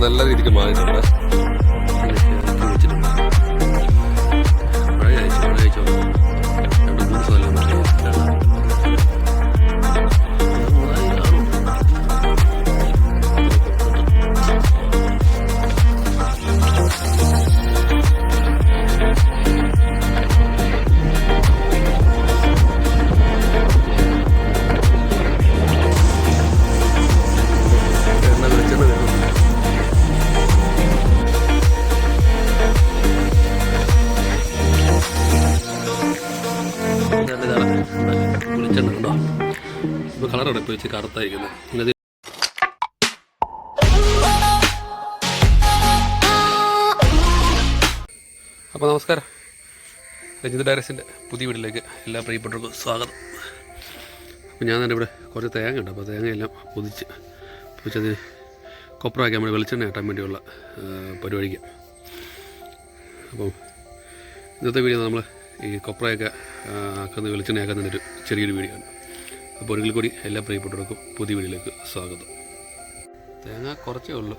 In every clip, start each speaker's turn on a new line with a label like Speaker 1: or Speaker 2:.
Speaker 1: നല്ല രീതിക്ക് മാറിയിട്ടുണ്ട്. വെച്ചിട്ടുണ്ട് മഴ കഴിച്ചു 2-3 സ്ഥലം കുളിച്ചെണ്ണുണ്ടോ? ഇപ്പോൾ കളറാണ് ഇപ്പോൾ വെച്ച് കറുത്തായിരിക്കുന്നത്. ഇങ്ങനെ അപ്പോൾ നമസ്കാരം, രഞ്ജിത് ഡയറക്സിൻ്റെ പുതിയ വീട്ടിലേക്ക് എല്ലാ പ്രിയപ്പെട്ടവർക്കും സ്വാഗതം. അപ്പോൾ ഞാൻ തന്നെ ഇവിടെ കുറച്ച് തേങ്ങ ഉണ്ട്. അപ്പോൾ തേങ്ങയെല്ലാം പൊതിച്ചതിന് കൊപ്രമാക്കി നമ്മൾ വെളിച്ചെണ്ണ ആട്ടാൻ വേണ്ടിയുള്ള പരിപാടിക്കാം. അപ്പം ഇന്നത്തെ വീഡിയോ നമ്മൾ ഈ കൊപ്രയൊക്കെ ആക്കുന്ന വെളിച്ചെണ്ണയാക്കുന്നതിൻ്റെ ഒരു ചെറിയൊരു വീഡിയോ ആണ്. അപ്പോൾ ഒരിക്കൽ കൂടി എല്ലാ പ്രിയപ്പെട്ടവർക്കും പുതിയ വീഡിയോയിലേക്ക് സ്വാഗതം. തേങ്ങ കുറച്ചേ ഉള്ളൂ,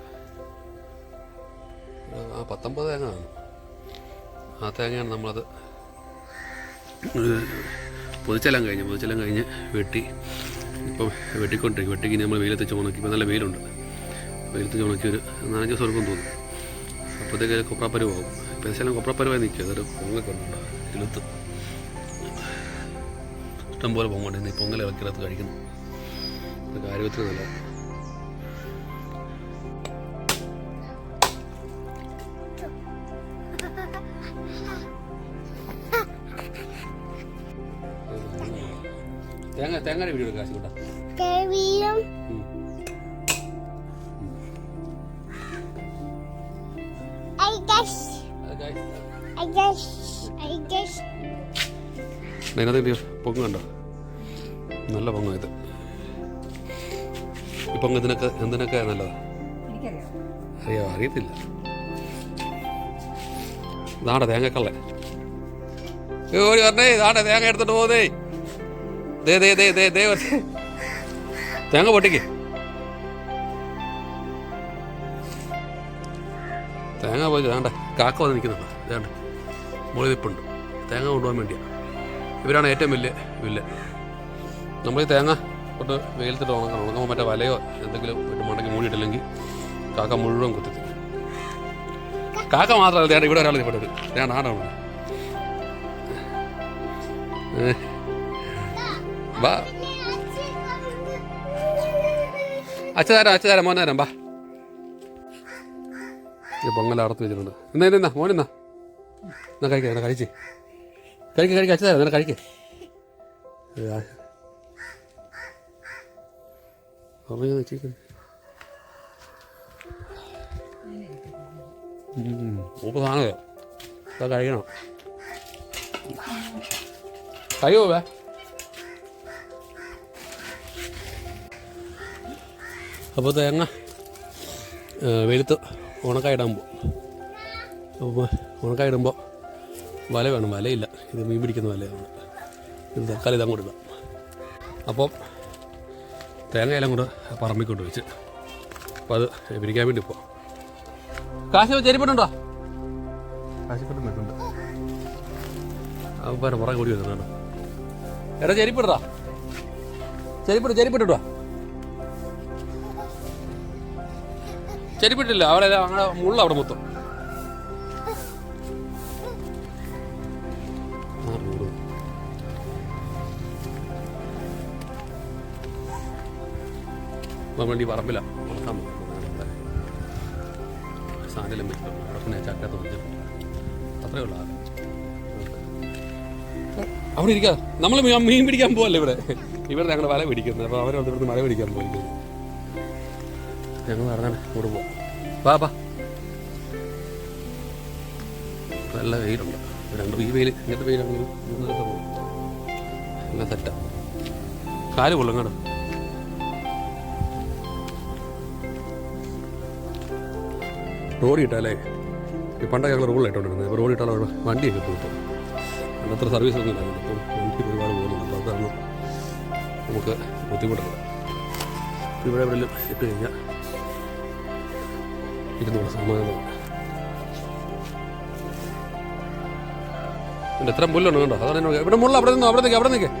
Speaker 1: 19 തേങ്ങ ആണ്. ആ തേങ്ങയാണ് നമ്മളത് പൊതിച്ചെല്ലാം കഴിഞ്ഞ് ഇപ്പം വെട്ടിക്കൊണ്ടിരിക്കും. വെട്ടിക്ക് നമ്മൾ വെയിലത്ത് ഉണക്കി. ഇപ്പോൾ നല്ല വെയിലുണ്ട്. വെയിലത്ത് ഉണക്കി ഒരു 4-5 ദിവസം എടുക്കും തോന്നും. അപ്പോഴത്തേക്ക് കൊപ്രാപ്പരുവാകും. ഇപ്പോൾ ഏകദേശം കൊപ്രാപ്പരുവായി നിൽക്കുക. അതൊരു പൊങ്ങൊക്കെ ഉണ്ട് ഇലുത്ത് ഇഷ്ടംപോലെ പൊങ്ങുണ്ട്. ഈ പൊങ്ങൽ ഇളക്കിടത്ത് കഴിക്കുന്നു. അത് കാര്യത്തിൽ നല്ല തേങ്ങയുടെ വീഡിയോ കാശ് കൂട്ടാ. അതിനകത്ത് പൊങ്ങ് കണ്ടോ? നല്ല പൊങ്ങ ഇത്. ഈ പൊങ്ങ് എന്തിനൊക്കെ നല്ലതാ അറിയത്തില്ല. ഇതാടെ തേങ്ങക്കള്ളേ ഓടി പറഞ്ഞേ. ഇതാടെ തേങ്ങ എടുത്തിട്ട് പോകുന്നേ. തേങ്ങ പൊട്ടിക്ക്. തേങ്ങ പോയി വേണ്ട. കാക്ക വന്ന് നിൽക്കുന്നുണ്ട്. വേണ്ട മുകളിൽ നിൽപ്പുണ്ട്. തേങ്ങ കൊണ്ടുപോകാൻ വേണ്ടിയാണ്. ഇവരാണ് ഏറ്റവും വലിയ വില്ല. നമ്മൾ ഈ തേങ്ങ കൊണ്ട് വെയിലത്തിട്ട് ഉണക്കുമ്പോൾ മറ്റേ വലയോ എന്തെങ്കിലും ഇട്ടുമുണ്ടെങ്കിൽ മൂടിയിട്ടില്ലെങ്കിൽ കാക്ക മുഴുവൻ കുത്തി. കാക്ക മാത്രമല്ല, വേണ്ട ഇവിടെ ഒരാൾ ഇവിടെ വേണ്ട ആടാണ്. വാ അച്ഛതാരം മോനാരം വാ. പൊങ്ങല അടത്ത് വെച്ചിട്ടുണ്ട്. എന്നാ മോനെന്നാ കഴിക്കാം. കഴിക്ക് അച്ഛതാരം എന്നാ കഴിക്കേ. മൂപ്പ് സാധനമോ കഴിക്കണം. കഴിയോ വേ. അപ്പോൾ തേങ്ങ വെളുത്ത് ഉണക്കായിടാൻ പോകും. അപ്പോൾ ഉണക്കായിടുമ്പോൾ വല വേണം. വലയില്ല, ഇത് മീൻ പിടിക്കുന്ന വലയാണ്. ഇത് തൽക്കാലം ഇതങ്ങോട്ട് ഇടാം. അപ്പം തേങ്ങയെല്ലാം കൂടെ പറമ്പിക്കൊണ്ട് വെച്ച് അപ്പോൾ അത് പിടിക്കാൻ വേണ്ടി ഇപ്പോൾ കാശ് ചെരിപ്പിട്ടുണ്ടോ? കാശിപ്പെട്ടും വെക്കുന്നുണ്ട്. അപ്പം പുറകെ കൂടി വരുന്നതാണ്. എടാ ചെരിപ്പിട്ടാ, ചെരിപ്പിട്ടോ. ചെരിപ്പിട്ടില്ല അവിടെ അങ്ങനെ മുള്ള അവിടെ മൊത്തം. വേണ്ടി പറമ്പില്ല ഉണക്കാൻ സാധനം വെച്ചിട്ട് ഉടനെ ചക്ക തോന്നിച്ചു. അത്രേ ഉള്ളൂ. അവിടെ ഇരിക്കാ. നമ്മൾ മീൻ പിടിക്കാൻ പോവല്ലേ ഇവിടെ ഞങ്ങൾ വല പിടിക്കുന്നത്. അപ്പോൾ അവരവിടെ ഇവിടുന്ന് മല പിടിക്കാൻ പോയിരിക്കുന്നത്. ഞങ്ങൾ നടന്നാണ് കൂടെ പോവാം. വാ. നല്ല വെയിലുണ്ട്. ഈ വെയിൽ ഇങ്ങനത്തെ വെയിലാണെങ്കിൽ 3 ദിവസം പോകും. നല്ല സെറ്റാ. കാല് കൊള്ളും കേട്ടോ. റോഡ് കിട്ടാല്ലേ. പണ്ടൊക്കെ ഞങ്ങൾ റോഡിൽ ഇട്ടുകൊണ്ടിരുന്നത്. അപ്പോൾ റോഡ് കിട്ടാൻ വണ്ടിയൊക്കെ പോയിട്ട് അത്ര സർവീസൊന്നും ഇല്ലായിരുന്നു. അപ്പോൾ വണ്ടി ഒരുപാട് പോകുന്നുണ്ട്. അപ്പോൾ അതാണ് നമുക്ക് ബുദ്ധിമുട്ടുണ്ട്. ഇവിടെ എവിടെയെങ്കിലും ഇട്ട് കഴിഞ്ഞാൽ ഇരുന്നൂറ് സമാധാനം. എൻ്റെ എത്ര മുല്ലുണ്ട് കണ്ടോ? അതാണ് എന്നോട് ഇവിടെ മുള്ള അവിടെ നിന്നോ, അവിടെ നിൽക്കുക, അവിടെ നിൽക്കുക.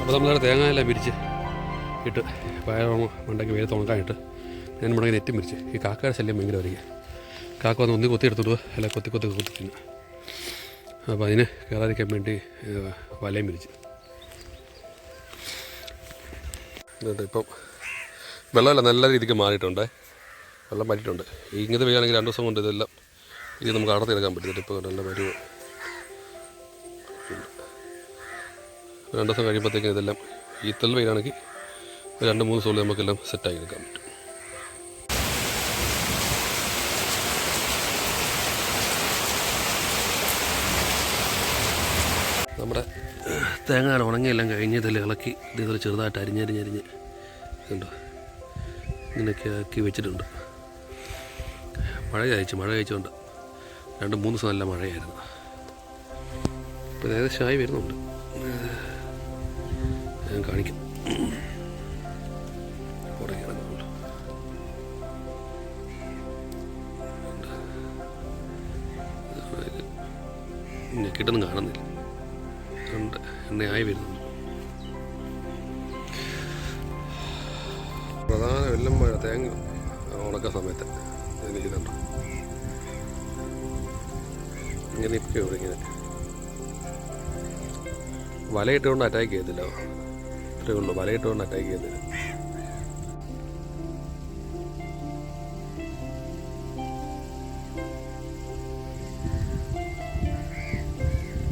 Speaker 1: അപ്പോൾ നമ്മളവിടെ തേങ്ങയെല്ലാം പിരിച്ച് ഇട്ട് പയറോമ മണ്ടയ്ക്ക് വെയിലത്ത് ഉണക്കാനിട്ട് ഞാൻ മുടങ്ങി നെറ്റും പിരിച്ച്. ഈ കാക്കയുടെ ശല്യം ഭയങ്കര വരിക. കാക്ക വന്ന് ഒന്നി കൊത്തി എടുത്തിട്ട് അല്ല കൊത്തി തിന്നു. അപ്പോൾ അതിന് കയറാതിരിക്കാൻ വേണ്ടി വലയും പിരിച്ച്. എന്നിട്ട് ഇപ്പം വെള്ളമല്ല നല്ല രീതിക്ക് മാറിയിട്ടുണ്ട്, വെള്ളം പറ്റിയിട്ടുണ്ട്. ഇങ്ങനത്തെ വെയ്യാണെങ്കിൽ 2 ദിവസം കൊണ്ട് ഇതെല്ലാം ഇത് നമുക്ക് അടത്തിയെടുക്കാൻ പറ്റും. ഇപ്പോൾ നല്ല പരുവ് 2 ദിവസം കഴിയുമ്പോഴത്തേക്കും ഇതെല്ലാം ഈ തെൽ വെയിലാണെങ്കിൽ 2-3 ദിവസമുള്ളിൽ നമുക്കെല്ലാം സെറ്റാക്കി എടുക്കാൻ പറ്റും. നമ്മുടെ തേങ്ങ ഉണങ്ങിയെല്ലാം കഴിഞ്ഞ് ഇതിൽ ഇളക്കി ഇതേപോലെ ചെറുതായിട്ട് അരിഞ്ഞ് കണ്ടോ ഇങ്ങനെയൊക്കെ ആക്കി വെച്ചിട്ടുണ്ട്. മഴ കഴിച്ചുകൊണ്ട് 2-3 ദിവസം നല്ല മഴയായിരുന്നു. ഇപ്പോൾ ഏകദേശം ആയി വരുന്നുണ്ട്. ഞാൻ കാണിക്കാം. ഞെക്കിട്ടൊന്നും കാണുന്നില്ല, ഉണ്ട് എണ്ണയായി വരുന്നുണ്ട്. പ്രധാന വെല്ലം മഴ തേങ്ങ ഉണക്ക സമയത്ത് ഇതുണ്ട് ഇങ്ങനെ ഇപ്പം ഇങ്ങനെ വലയിട്ടുകൊണ്ട് അറ്റാക്ക് ചെയ്യത്തില്ല. അത്രേ ഉള്ളൂ, വലയിട്ടുകൊണ്ട് അറ്റാക്ക് ചെയ്യത്തില്ല.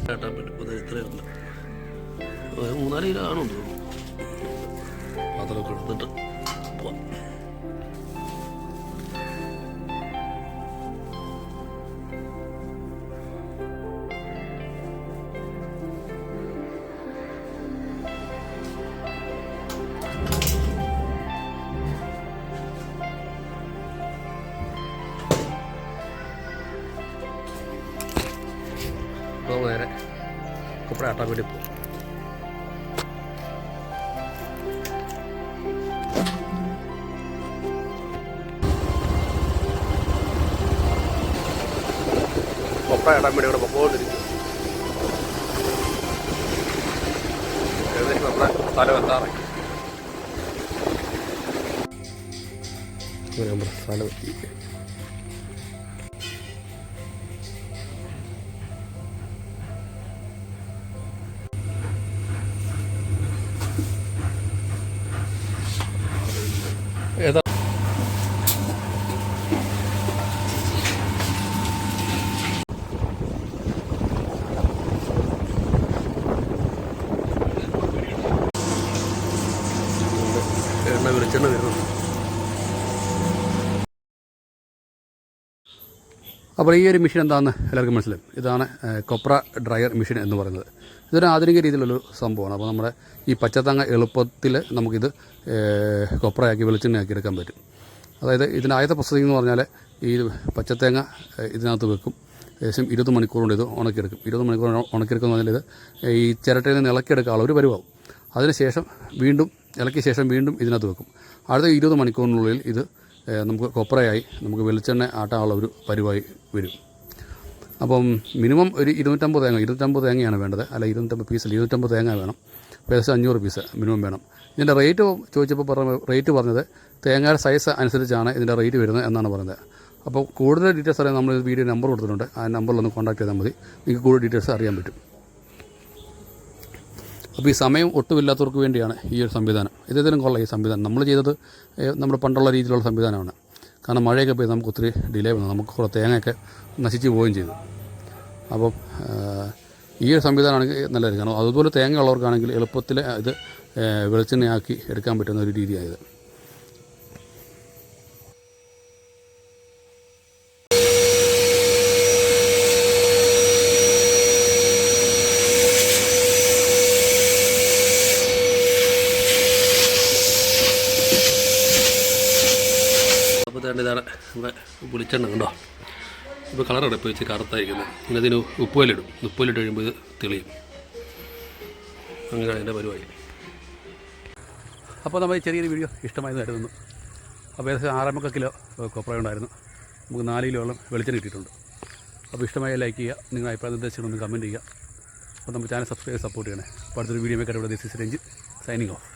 Speaker 1: കാട്ടാൻ പറ്റും. അത് ഇത്രയുണ്ട്, 3-4 കിലോ ആണുണ്ട്. പാത്രമൊക്കെ എടുത്തിട്ട് പോവാം. അപ്പോൾ നേരെ കൊപ്ര ആട്ടാൻ വേണ്ടി പോകും. കൊപ്ര ആട്ടാൻ വേണ്ടി ഇവിടെ പൊക്കോണ്ടിരിക്കും. ഏകദേശം നമ്മുടെ സ്ഥലം എത്താറായി. നമ്മുടെ സ്ഥലം എത്തി. ഏതാ വെളിച്ചെണ്ണ വരുന്നുണ്ട്. അപ്പോൾ ഈ ഒരു മെഷീൻ എന്താണെന്ന് എല്ലാവർക്കും മനസ്സിലാവും. ഇതാണ് കൊപ്ര ഡ്രയർ മെഷീൻ എന്ന് പറയുന്നത്. ഇതൊരു ആധുനിക രീതിയിലുള്ളൊരു സംഭവമാണ്. അപ്പോൾ നമ്മുടെ ഈ പച്ചത്തങ്ങ എളുപ്പത്തിൽ നമുക്കിത് കൊപ്രയാക്കി വെളിച്ചെണ്ണയാക്കി എടുക്കാൻ പറ്റും. അതായത് ഇതിൻ്റെ ആദ്യത്തെ പ്രോസസ്സിംഗ് എന്ന് പറഞ്ഞാൽ ഈ പച്ചത്തേങ്ങ ഇതിനകത്ത് വെക്കും. ഏകദേശം 20 മണിക്കൂർ കൊണ്ട് ഇത് ഉണക്കിയെടുക്കും. 20 മണിക്കൂർ ഉണക്കിയെടുക്കുന്ന പറഞ്ഞാൽ ഇത് ഈ ചിരട്ടയിൽ നിന്ന് ഇളക്കിയെടുക്കാനുള്ള ഒരു പരിവാകും. അതിനുശേഷം വീണ്ടും ഇളക്കിയ ശേഷം വീണ്ടും ഇതിനകത്ത് വെക്കും. അടുത്ത 20 മണിക്കൂറിനുള്ളിൽ ഇത് നമുക്ക് കൊപ്രയായി നമുക്ക് വെളിച്ചെണ്ണ ആട്ടാനുള്ള ഒരു പരിവായി വരും. അപ്പം മിനിമം ഒരു 250 തേങ്ങയാണ് വേണ്ടത്. അല്ല 250 പീസിൽ 250 തേങ്ങ വേണം. ഏകദേശം 500 പീസ് മിനിമം വേണം. ഇതിൻ്റെ റേറ്റ് ചോദിച്ചപ്പോൾ റേറ്റ് പറഞ്ഞത് തേങ്ങയുടെ സൈസ് അനുസരിച്ചാണ് ഇതിൻ്റെ റേറ്റ് വരുന്നത് എന്നാണ് പറയുന്നത്. അപ്പോൾ കൂടുതൽ ഡീറ്റെയിൽസ് അറിയാൻ നമ്മൾ വീഡിയോ നമ്പർ കൊടുത്തിട്ടുണ്ട്. ആ നമ്പറിലൊന്ന് കോൺടാക്ട് ചെയ്താൽ മതി, നിങ്ങൾക്ക് കൂടുതൽ ഡീറ്റെയിൽസ് അറിയാൻ പറ്റും. അപ്പോൾ ഈ സമയം ഒട്ടുമില്ലാത്തവർക്ക് വേണ്ടിയാണ് ഈ ഒരു സംവിധാനം. ഇതേതിലും കൊള്ളാം ഈ സംവിധാനം. നമ്മൾ ചെയ്തത് നമ്മുടെ പണ്ടുള്ള രീതിയിലുള്ള സംവിധാനമാണ്. കാരണം മഴയൊക്കെ പെയ്ത് നമുക്ക് ഒത്തിരി ഡിലേ വന്നു, നമുക്ക് കുറേ തേങ്ങയൊക്കെ നശിച്ച് പോവുകയും ചെയ്തു. അപ്പം ഈ ഒരു സംവിധാനമാണെങ്കിൽ നല്ലതായിരിക്കും. കാരണം അതുപോലെ തേങ്ങ ഉള്ളവർക്കാണെങ്കിൽ എളുപ്പത്തിൽ ഇത് വെളിച്ചെണ്ണയാക്കി എടുക്കാൻ പറ്റുന്ന ഒരു രീതിയായത്. അപ്പോൾ ഇതാണ് നമ്മുടെ വെളിച്ചെണ്ണ കണ്ടോ. ഇപ്പോൾ കളറാണ് ഇപ്പോൾ വെച്ച് കറുത്തായിരിക്കുന്നത്. പിന്നെ അതിന് ഉപ്പുകല്ലിടും. ഉപ്പുകല്ലിട്ട് കഴിയുമ്പോൾ ഇത് തെളിയും. അങ്ങനെയാണ് എൻ്റെ പരിപാടി. അപ്പോൾ നമ്മൾ ഈ ചെറിയൊരു വീഡിയോ ഇഷ്ടമായെന്ന് കരുതുന്നു. അപ്പോൾ ഏകദേശം 6 കിലോ കൊപ്ര ഉണ്ടായിരുന്നു. നമുക്ക് 4 കിലോളം വെളിച്ചെണ്ണ കിട്ടിയിട്ടുണ്ട്. അപ്പോൾ ഇഷ്ടമായ ലൈക്ക് ചെയ്യുക, നിങ്ങളുടെ അഭിപ്രായ നിർദ്ദേശങ്ങളൊന്ന് കമൻറ്റ് ചെയ്യുക. അപ്പോൾ നമ്മുടെ ചാനൽ സബ്സ്ക്രൈബ് സപ്പോർട്ട് ചെയ്യണേ. അപ്പോൾ അടുത്തൊരു വീഡിയോ മേക്കായിട്ട് ഇവിടെ this is Ranjith signing off.